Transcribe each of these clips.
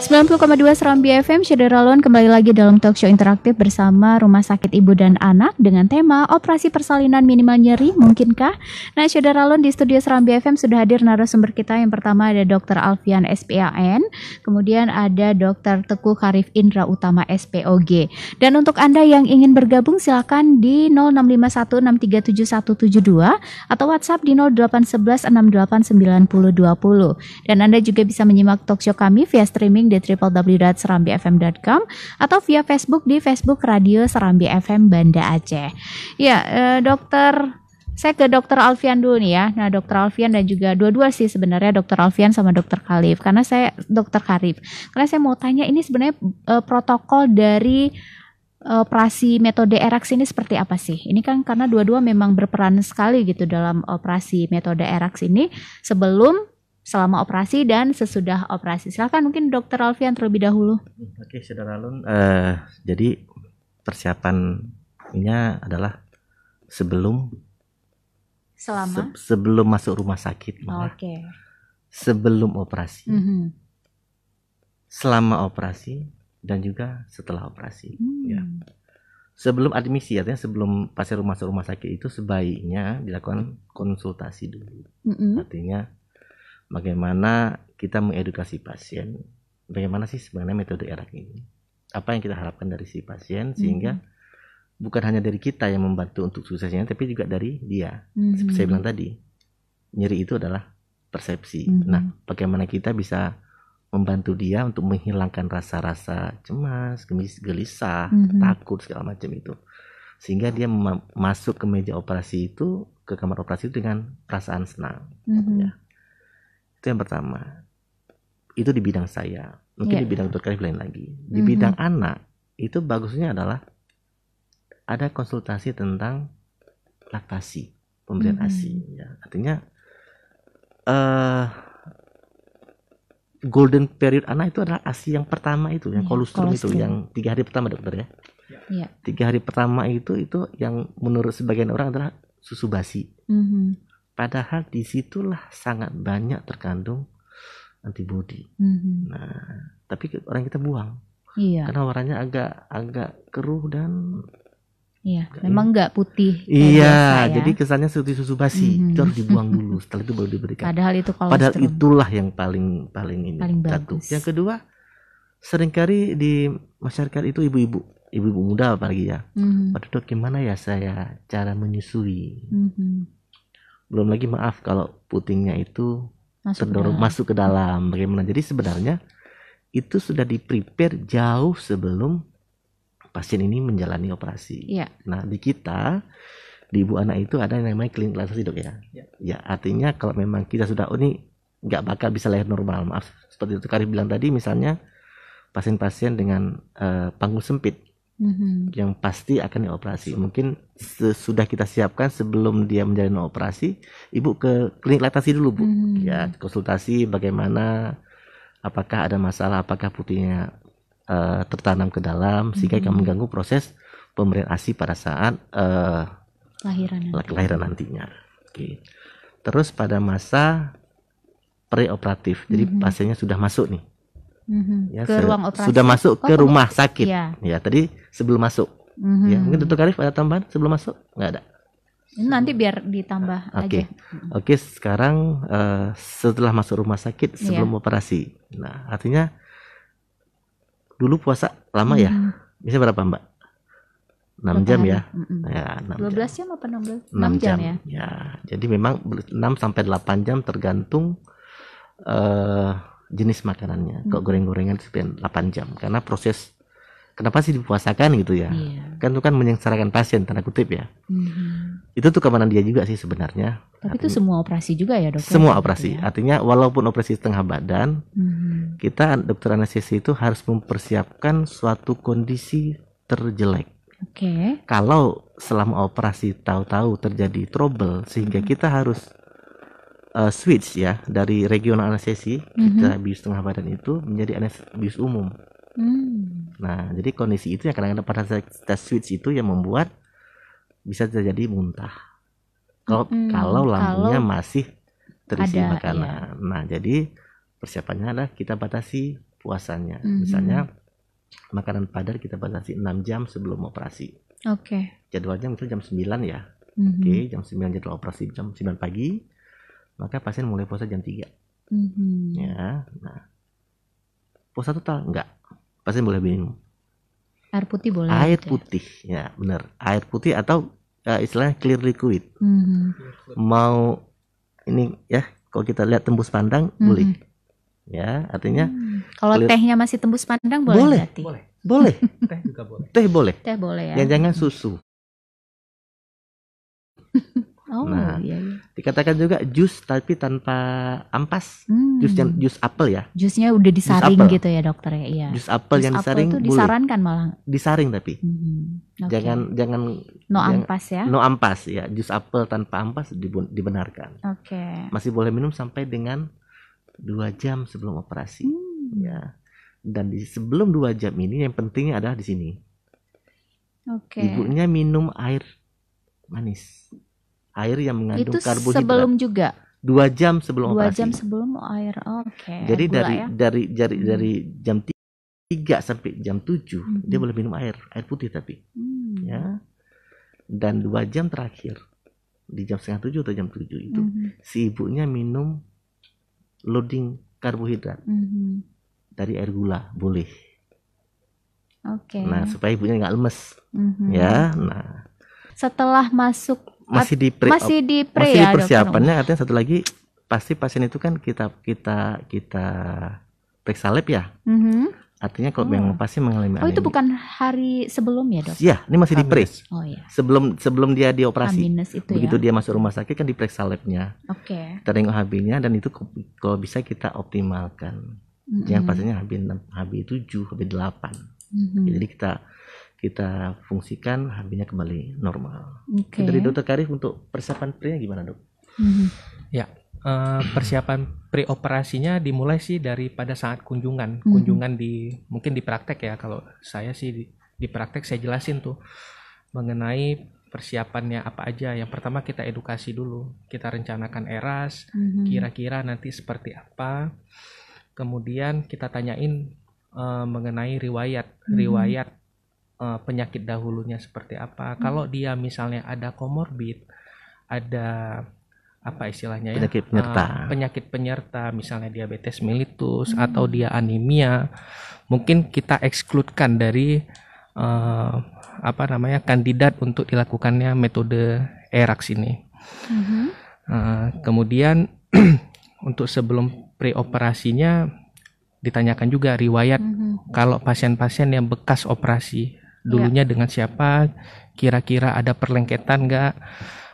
90,2 Serambi FM, Syederalon kembali lagi dalam talk show interaktif bersama Rumah Sakit Ibu dan Anak dengan tema operasi persalinan minimal nyeri, mungkinkah? Nah, Syederalon di studio Serambi FM sudah hadir narasumber kita. Yang pertama ada Dr. Alfian SPAN, kemudian ada Dr. Teguh Karif Indra Utama SPOG. Dan untuk Anda yang ingin bergabung silakan di 0651637172 atau WhatsApp di 0811689020. Dan Anda juga bisa menyimak talk show kami via streaming di www.serambifm.com atau via Facebook di Facebook Radio Serambi FM Banda Aceh. Ya, dokter, saya ke dokter Alfian dulu nih ya. Nah, dokter Alfian dan juga dua-dua sih sebenarnya dokter Alfian sama dokter Karif. Karena saya dokter Karif. Karena saya mau tanya ini sebenarnya protokol dari operasi metode ERAX ini seperti apa sih? Ini kan karena dua-dua memang berperan sekali gitu dalam operasi metode ERAX ini selama operasi dan sesudah operasi. Silakan mungkin Dokter Alfian terlebih dahulu. Oke, Saudara Alun. Jadi persiapannya adalah sebelum masuk rumah sakit, Oke. Sebelum operasi, selama operasi dan juga setelah operasi. Ya. Sebelum admisi, artinya sebelum pasien masuk rumah sakit itu sebaiknya dilakukan konsultasi dulu. Artinya bagaimana kita mengedukasi pasien, bagaimana sih sebenarnya metode ERAX ini, apa yang kita harapkan dari si pasien, sehingga bukan hanya dari kita yang membantu untuk suksesnya, tapi juga dari dia. Seperti saya bilang tadi, nyeri itu adalah persepsi. Nah, bagaimana kita bisa membantu dia untuk menghilangkan rasa-rasa cemas, gelisah, takut, segala macam itu, sehingga dia masuk ke meja operasi itu, ke kamar operasi itu dengan perasaan senang. Ya. Itu yang pertama. Itu di bidang saya. Mungkin di bidang dokter Karif lain lagi. Di bidang anak, itu bagusnya adalah ada konsultasi tentang laktasi, pemberian ASI. Ya. Artinya golden period anak itu adalah ASI yang pertama itu, yang kolostrum itu, yang 3 hari pertama, dokter ya. 3 hari pertama itu yang menurut sebagian orang adalah susu basi. Padahal disitulah sangat banyak terkandung antibodi. Nah, tapi orang kita buang, karena warnanya agak keruh dan memang nggak putih. Iya, jadi kesannya seperti susu basi. Itu harus dibuang dulu, setelah itu baru diberikan. Padahal itulah yang paling ini. Satu. Yang kedua, seringkali di masyarakat itu ibu-ibu muda apalagi ya. Waduh dok, gimana ya saya cara menyusui? Belum lagi maaf kalau putingnya itu terdorong masuk ke dalam, bagaimana. Jadi sebenarnya itu sudah di-prepare jauh sebelum pasien ini menjalani operasi. Nah, di kita, di ibu anak itu ada yang namanya klinik laktasi, dok ya. Ya, artinya kalau memang kita sudah ini nggak bakal bisa lahir normal, maaf, seperti itu Karif bilang tadi, misalnya pasien-pasien dengan panggung sempit, yang pasti akan dioperasi. Mungkin sudah kita siapkan sebelum dia menjalani operasi, ibu ke klinik laktasi dulu, Bu. Ya, konsultasi bagaimana, apakah ada masalah, apakah putihnya tertanam ke dalam sehingga akan mengganggu proses pemberian ASI pada saat kelahiran nantinya. Oke. Terus pada masa preoperatif, jadi pasiennya sudah masuk nih. Ya, ke ruang operasi. Sudah masuk ke rumah sakit. Ya, tadi sebelum masuk. Ya, mungkin Dr. Karif ada tambahan sebelum masuk? Nggak ada. Nanti biar ditambah aja. Oke, sekarang setelah masuk rumah sakit sebelum operasi. Nah, artinya dulu puasa lama ya? Bisa berapa, Mbak? 6 jam ya? Ya, 12 jam apa 16? 6 jam ya? Ya, jadi memang 6 sampai 8 jam tergantung jenis makanannya. Kok goreng-gorengan itu 8 jam. Karena proses, kenapa sih dipuasakan gitu ya? Kan itu kan menyengsarakan pasien, tanda kutip ya. Itu tuh keamanan dia juga sih sebenarnya. Tapi itu semua operasi juga ya, dokter? Semua operasi. Artinya walaupun operasi setengah badan, kita dokter anestesi itu harus mempersiapkan suatu kondisi terjelek. Kalau selama operasi tahu-tahu terjadi trouble sehingga kita harus switch ya dari regional anestesi, kita bius setengah badan itu menjadi bius umum. Nah, jadi kondisi itu yang kadang-kadang pada saat kita switch itu yang membuat bisa terjadi muntah. Kalau lambungnya masih terisi makanan. Nah, jadi persiapannya adalah kita batasi puasanya. Misalnya makanan padat kita batasi 6 jam sebelum operasi. Jadwalnya misalnya jam 9 ya. Jam 9 jadwal operasi, jam 9 pagi, maka pasien mulai puasa jam 3. Ya, nah. Puasa total enggak. Pasien boleh minum air putih boleh. Air putih, ya benar. Air putih atau istilahnya clear liquid. Mau ini ya, kalau kita lihat tembus pandang boleh. Ya, artinya kalau tehnya masih tembus pandang boleh berarti? Boleh. Teh juga boleh. Teh boleh. Teh boleh ya. Yang jangan susu. Iya. Dikatakan juga jus tapi tanpa ampas. Jus apel ya. Jusnya udah disaring gitu ya dokter ya. Iya. Jus apel yang disaring itu boleh. disarankan malah. Disaring tapi. Jangan ampas ya. No ampas ya. Jus apel tanpa ampas dibenarkan. Masih boleh minum sampai dengan 2 jam sebelum operasi. Ya. Dan sebelum 2 jam ini yang pentingnya adalah di sini. Ibunya minum air manis. Air yang mengandung karbohidrat. Itu sebelum juga? 2 jam sebelum operasi. 2 jam sebelum air. Jadi dari jam 3 sampai jam 7 dia boleh minum air putih tapi. Ya. Dan 2 jam terakhir di jam 6:30 atau jam 7 itu si ibunya minum loading karbohidrat. Dari air gula boleh. Nah, supaya ibunya nggak lemes. Ya. Nah, setelah masuk masih di persiapannya, artinya satu lagi pasti pasien itu kan kita periksa lab ya. Artinya kalau memang pasien mengalami itu bukan hari sebelum ya dok? Iya, ini masih di pre. Iya. Sebelum dia dioperasi. Begitu dia masuk rumah sakit kan diperiksa labnya. Kita tengok HB-nya dan itu kalau bisa kita optimalkan. Jangan pasiennya HB7, HB8. Jadi kita fungsikan HB-nya kembali normal. Dari Dokter Karif untuk persiapan pre-nya gimana dok? Ya, persiapan pre-operasinya dimulai sih daripada saat kunjungan mungkin di praktek ya. Kalau saya sih di praktek saya jelasin tuh mengenai persiapannya apa aja. Yang pertama kita edukasi dulu, kita rencanakan ERAS, kira-kira nanti seperti apa. Kemudian kita tanyain mengenai riwayat penyakit dahulunya seperti apa. Kalau dia misalnya ada komorbid, ada apa istilahnya ya, penyakit penyerta misalnya diabetes mellitus atau dia anemia, mungkin kita ekskludkan dari kandidat untuk dilakukannya metode ERAS ini. Kemudian untuk sebelum preoperasinya ditanyakan juga riwayat kalau pasien-pasien yang bekas operasi dulunya dengan siapa, kira-kira ada perlengketan nggak,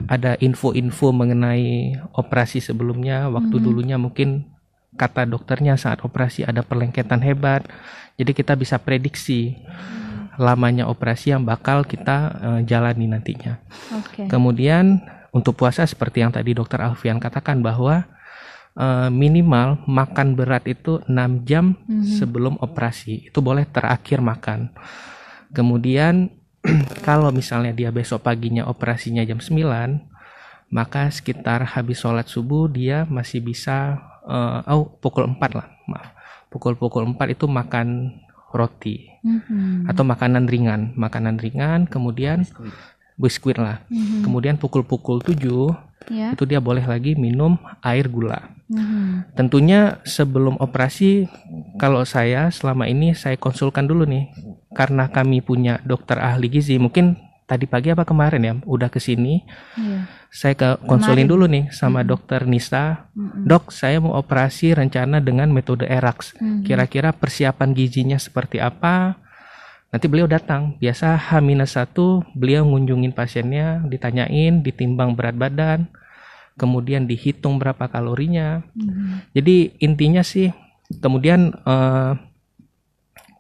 ada info-info mengenai operasi sebelumnya, waktu dulunya mungkin kata dokternya saat operasi ada perlengketan hebat, jadi kita bisa prediksi lamanya operasi yang bakal kita jalani nantinya. Kemudian untuk puasa seperti yang tadi dokter Alfian katakan bahwa minimal makan berat itu 6 jam sebelum operasi, itu boleh terakhir makan. Kemudian kalau misalnya dia besok paginya operasinya jam 9, maka sekitar habis sholat subuh dia masih bisa pukul 4 lah, maaf. Pukul 4 itu makan roti atau makanan ringan, kemudian biskuit lah. Kemudian pukul 7 itu dia boleh lagi minum air gula. Tentunya sebelum operasi, kalau saya selama ini saya konsulkan dulu nih, karena kami punya dokter ahli gizi, mungkin tadi pagi apa kemarin ya udah kesini, saya konsulin dulu nih sama dokter Nisa. Dok, saya mau operasi rencana dengan metode ERAS, kira-kira persiapan gizinya seperti apa. Nanti beliau datang, biasa H-1 beliau ngunjungin pasiennya, ditanyain, ditimbang berat badan, kemudian dihitung berapa kalorinya. Jadi intinya sih, kemudian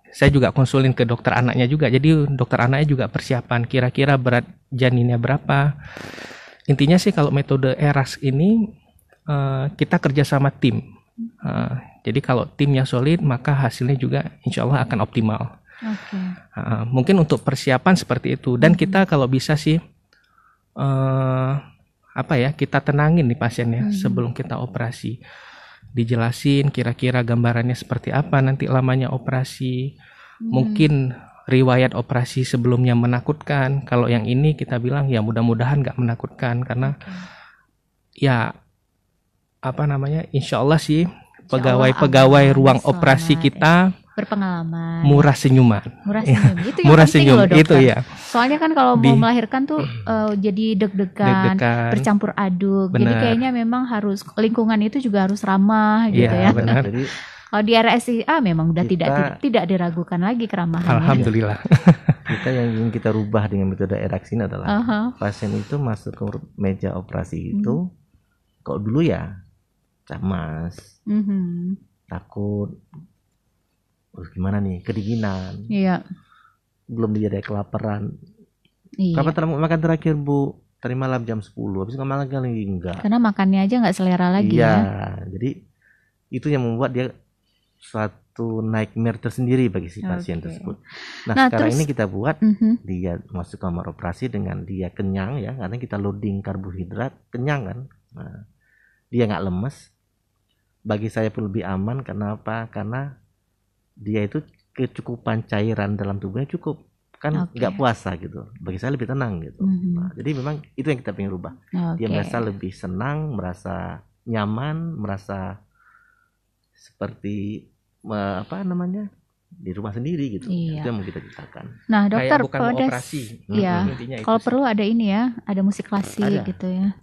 saya juga konsulin ke dokter anaknya juga. Jadi dokter anaknya juga persiapan kira-kira berat janinnya berapa. Intinya sih kalau metode ERAS ini kita kerja sama tim. Jadi kalau timnya solid maka hasilnya juga insya Allah akan optimal. Mungkin untuk persiapan seperti itu. Dan kita kalau bisa sih kita tenangin nih pasiennya sebelum kita operasi. dijelasin kira-kira gambarannya seperti apa nanti lamanya operasi. Mungkin riwayat operasi sebelumnya menakutkan. Kalau yang ini kita bilang ya mudah-mudahan nggak menakutkan karena ya insya Allah sih pegawai-pegawai ruang operasi kita berpengalaman, murah senyuman. Itu yang murah penting senyum loh, dokter. itu ya. Soalnya kan kalau mau melahirkan tuh jadi deg-degan, bercampur aduk. Benar. Jadi kayaknya memang harus lingkungan itu juga harus ramah gitu ya. Benar. Jadi kalau di RSIA memang udah tidak diragukan lagi keramahannya. Alhamdulillah. Kita yang ingin kita rubah dengan metode eraksi ini adalah pasien itu masuk ke meja operasi itu, kalau dulu ya cemas, takut, gimana nih, kedinginan, belum dia ada kelaparan. Kapan makan terakhir Bu? Tadi malam jam 10, habis makan lagi enggak. Karena makannya aja nggak selera lagi ya. Jadi itu yang membuat dia suatu nightmare tersendiri bagi si pasien tersebut. Nah sekarang ini kita buat dia masuk kamar operasi dengan dia kenyang ya, karena kita loading karbohidrat, kenyang kan. Nah, dia nggak lemes. Bagi saya pun lebih aman. Kenapa? Karena dia itu kecukupan cairan dalam tubuhnya cukup, kan nggak puasa gitu. Bagi saya lebih tenang gitu. Nah, jadi memang itu yang kita ingin rubah. Dia merasa lebih senang, merasa nyaman, merasa seperti di rumah sendiri gitu. Itu yang mau kita ciptakan. Nah dokter, bukan operasi. Kalau perlu ada ini ya, ada musik klasik gitu ya.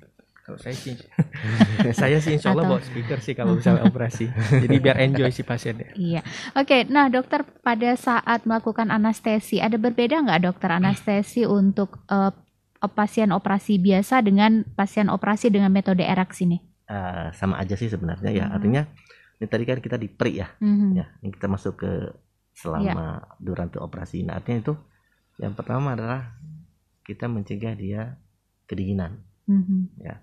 Kalau saya sih insya Allah bawa speaker sih kalau misalnya operasi. Jadi biar enjoy si pasiennya. Iya. Oke, nah dokter, pada saat melakukan anestesi ada berbeda nggak dokter anestesi untuk pasien operasi biasa dengan pasien operasi dengan metode eraksi nih? Sama aja sih sebenarnya ya. Artinya ini tadi kan kita di pre ya, ya. Ini kita masuk ke selama durante operasi. Nah artinya itu yang pertama adalah kita mencegah dia kedinginan, ya.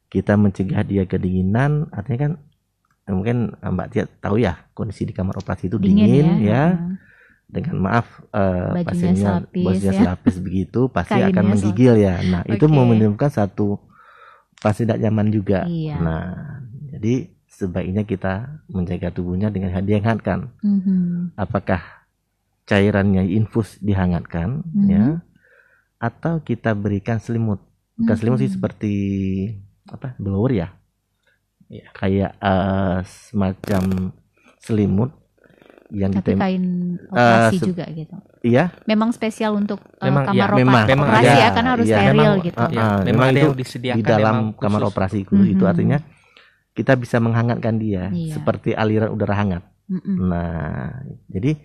Kita mencegah dia kedinginan, artinya kan mungkin Mbak Tia tahu ya kondisi di kamar operasi itu dingin ya. Dengan maaf pasiennya bajunya selapis begitu pasti akan menggigil ya. Nah itu menimbulkan satu pasti tidak nyaman juga. Nah jadi sebaiknya kita menjaga tubuhnya dengan dihangatkan. Apakah cairannya infus dihangatkan ya, atau kita berikan selimut. Bukan selimut sih, seperti blower ya, kayak semacam selimut yang tapi kain operasi juga gitu. Iya. Memang spesial untuk kamar operasi ya, kan harus steril gitu. Memang itu disediakan di dalam kamar operasi itu artinya kita bisa menghangatkan dia seperti aliran udara hangat. Nah, jadi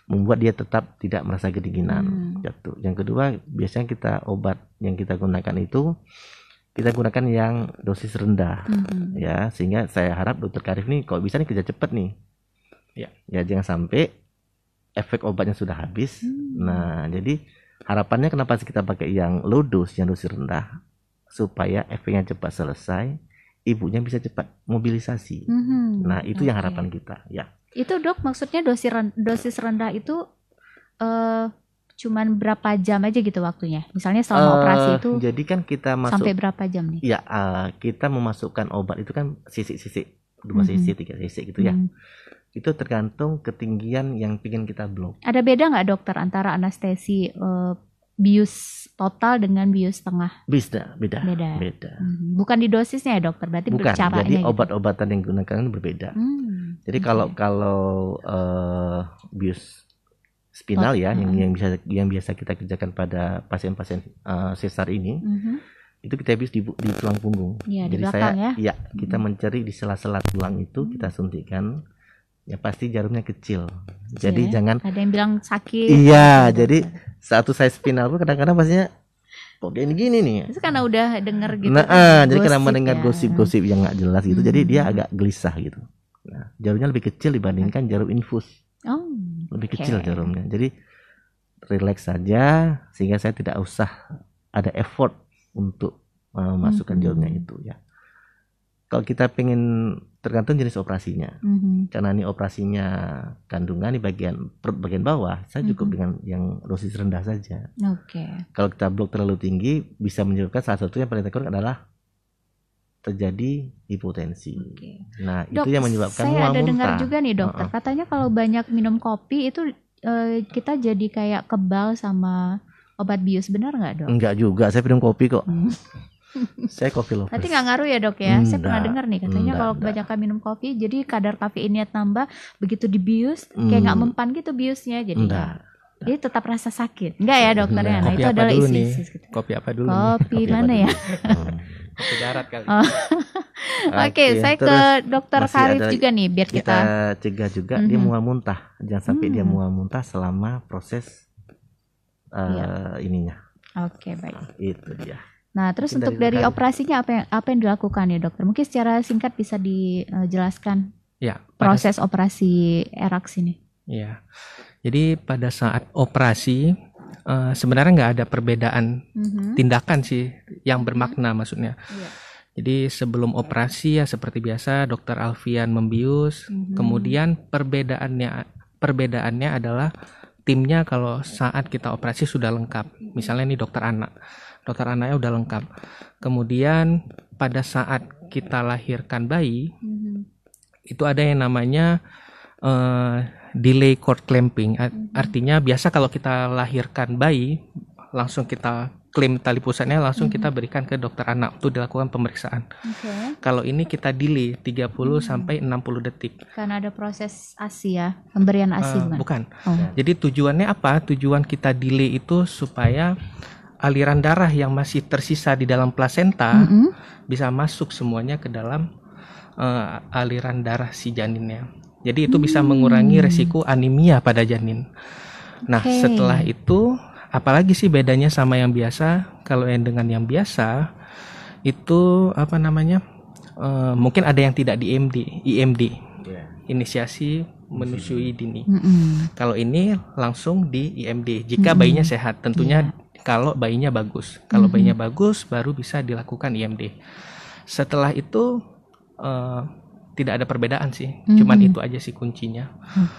membuat dia tetap tidak merasa kedinginan. Yang kedua, biasanya obat yang kita gunakan itu kita gunakan yang dosis rendah, ya, sehingga saya harap Dokter Karif nih kalau bisa nih kerja cepat nih. Ya jangan sampai efek obatnya sudah habis. Nah, jadi harapannya kenapa kita pakai yang low dose, yang dosis rendah, supaya efeknya cepat selesai. Ibunya bisa cepat mobilisasi. Nah itu yang harapan kita ya. Itu dok maksudnya dosis rendah itu cuman berapa jam aja gitu waktunya? Misalnya selama operasi itu jadi kan kita masuk sampai berapa jam nih? Ya kita memasukkan obat itu kan sisik-sisik, 2 sisik, 3 sisik gitu ya. Itu tergantung ketinggian yang ingin kita blok. Ada beda nggak dokter antara anestesi bius total dengan bius tengah? Beda. Bukan di dosisnya ya dokter, berarti bukan. Caranya jadi gitu. Obat-obatan yang digunakan berbeda. Jadi kalau bius spinal yang biasa kita kerjakan pada pasien-pasien sesar ini, itu kita bius di tulang punggung. Jadi di belakang, kita mencari di sela-sela tulang itu kita suntikan. Ya pasti jarumnya kecil. Jadi jangan ada yang bilang sakit. Iya, jadi saat saya spinal pun kadang-kadang pastinya kok gini nih. Itu karena udah denger gitu. Nah, jadi karena mendengar gosip-gosip yang nggak jelas gitu, jadi dia agak gelisah gitu. Nah, jarumnya lebih kecil dibandingkan jarum infus. Lebih kecil jarumnya. Jadi relax saja sehingga saya tidak usah ada effort untuk memasukkan jarumnya itu ya. Kalau kita pengen tergantung jenis operasinya, karena ini operasinya kandungan di bagian perut bagian bawah, saya cukup dengan yang dosis rendah saja. Kalau kita blok terlalu tinggi, bisa menyebabkan salah satu yang paling takut adalah terjadi hipotensi. Nah, Dok, itu yang menyebabkan saya ada mual dengar muntah. juga nih dokter, katanya kalau banyak minum kopi itu kita jadi kayak kebal sama obat bius, benar nggak dok? Enggak juga, saya minum kopi kok. Saya kopi lovers. Berarti nggak ngaruh ya dok ya? Saya pernah Enggak, dengar nih katanya kalau kebanyakan minum kopi, jadi kadar kafeinnya tambah, begitu dibius kayak nggak mempan gitu biusnya, jadi jadi tetap rasa sakit. Enggak ya dokternya? Nah, Kopi itu apa adalah dulu isi-isi. nih? Kopi apa dulu? Kopi Kopi mana apa ya? Kopi darat kali. Oke, saya ke dokter Karif juga nih biar kita cegah juga dia mual muntah. Jangan sampai dia mual muntah selama proses ininya. Oke, baik. Itu dia. Nah, terus untuk dari operasinya apa yang dilakukan ya dokter? Mungkin secara singkat bisa dijelaskan proses operasi ERAX ini. Iya. Jadi pada saat operasi sebenarnya nggak ada perbedaan tindakan sih yang bermakna maksudnya. Jadi sebelum operasi ya seperti biasa dokter Alfian membius. Kemudian perbedaannya adalah timnya kalau saat kita operasi sudah lengkap. Misalnya ini dokter anaknya udah lengkap. Kemudian pada saat kita lahirkan bayi itu ada yang namanya delay cord clamping. Artinya biasa kalau kita lahirkan bayi langsung kita klaim tali pusatnya, langsung kita berikan ke dokter anak untuk dilakukan pemeriksaan. Kalau ini kita delay 30 sampai 60 detik. Karena ada proses ASI ya, pemberian ASI bukan. Jadi tujuannya apa? Tujuan kita delay itu supaya aliran darah yang masih tersisa di dalam plasenta bisa masuk semuanya ke dalam aliran darah si janinnya. Jadi itu bisa mengurangi resiko anemia pada janin. Nah, setelah itu apalagi sih bedanya sama yang biasa? Kalau yang dengan yang biasa itu apa namanya? Mungkin ada yang tidak di IMD. Inisiasi menyusui dini. Kalau ini langsung di IMD. Jika bayinya sehat, tentunya kalau bayinya bagus. Kalau bayinya bagus baru bisa dilakukan IMD. Setelah itu tidak ada perbedaan sih. Cuman itu aja sih kuncinya.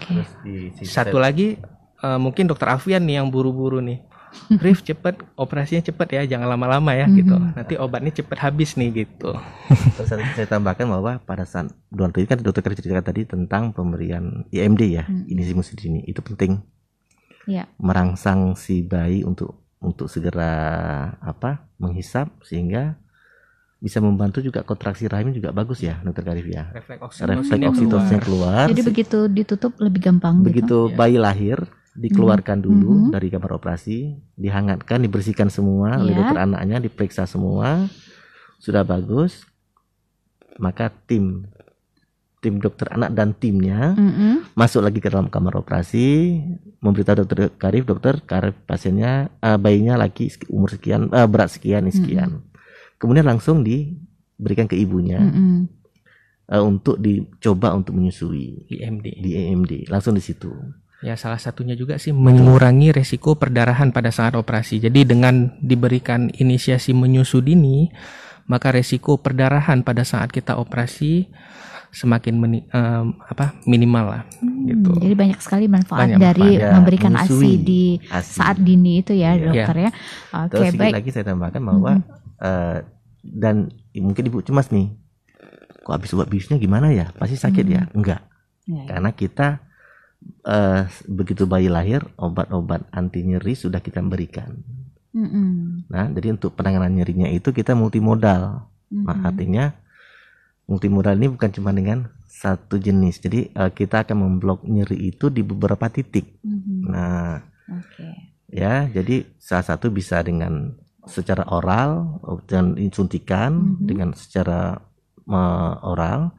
Terus satu lagi mungkin dokter Alfian nih yang buru-buru nih. Rif cepet, operasinya cepet ya, jangan lama-lama ya gitu. Nanti obatnya cepet habis nih gitu. Terus saya tambahkan bahwa pada saat kan dokter ceritakan tadi tentang pemberian IMD ya, inisiasi dini itu penting. Merangsang si bayi untuk segera menghisap sehingga bisa membantu juga kontraksi rahim juga bagus ya dokter Karif ya. Refleks oksitosin keluar. Jadi begitu ditutup lebih gampang. Begitu bayi lahir dikeluarkan dulu dari kamar operasi, dihangatkan, dibersihkan semua oleh dokter anaknya, diperiksa semua sudah bagus, maka tim dokter anak dan timnya masuk lagi ke dalam kamar operasi, memberitahu dokter Karif pasiennya bayinya lagi umur sekian, berat sekian. Kemudian langsung diberikan ke ibunya untuk dicoba untuk menyusui di IMD langsung di situ. Ya salah satunya juga sih mengurangi resiko perdarahan pada saat operasi. Jadi dengan diberikan inisiasi menyusu dini, maka resiko perdarahan pada saat kita operasi semakin minimal lah. Gitu. Jadi banyak sekali manfaat dari memberikan ASI di saat dini itu ya dokter ya. Terus sedikit lagi saya tambahkan bahwa dan mungkin ibu cemas nih, kok habis obat biusnya gimana ya? Pasti sakit ya? Enggak. Karena kita begitu bayi lahir obat-obat anti nyeri sudah kita berikan. Nah, jadi untuk penanganan nyerinya itu kita multimodal. Nah, artinya multimodal ini bukan cuma dengan satu jenis. Jadi kita akan memblok nyeri itu di beberapa titik. Nah, ya, jadi salah satu bisa dengan secara oral dan suntikan, dengan secara oral,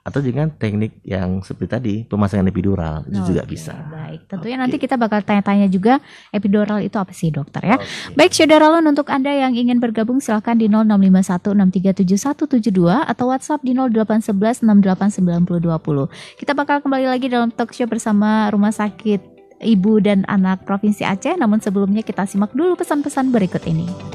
atau dengan teknik yang seperti tadi pemasangan epidural itu juga bisa. Baik, tentunya nanti kita bakal tanya-tanya juga epidural itu apa sih dokter ya. Baik Saudara Lun, untuk Anda yang ingin bergabung silakan di 0651637172 atau WhatsApp di 0811689020. Kita bakal kembali lagi dalam talk show bersama Rumah Sakit Ibu dan Anak Provinsi Aceh. Namun sebelumnya kita simak dulu pesan-pesan berikut ini.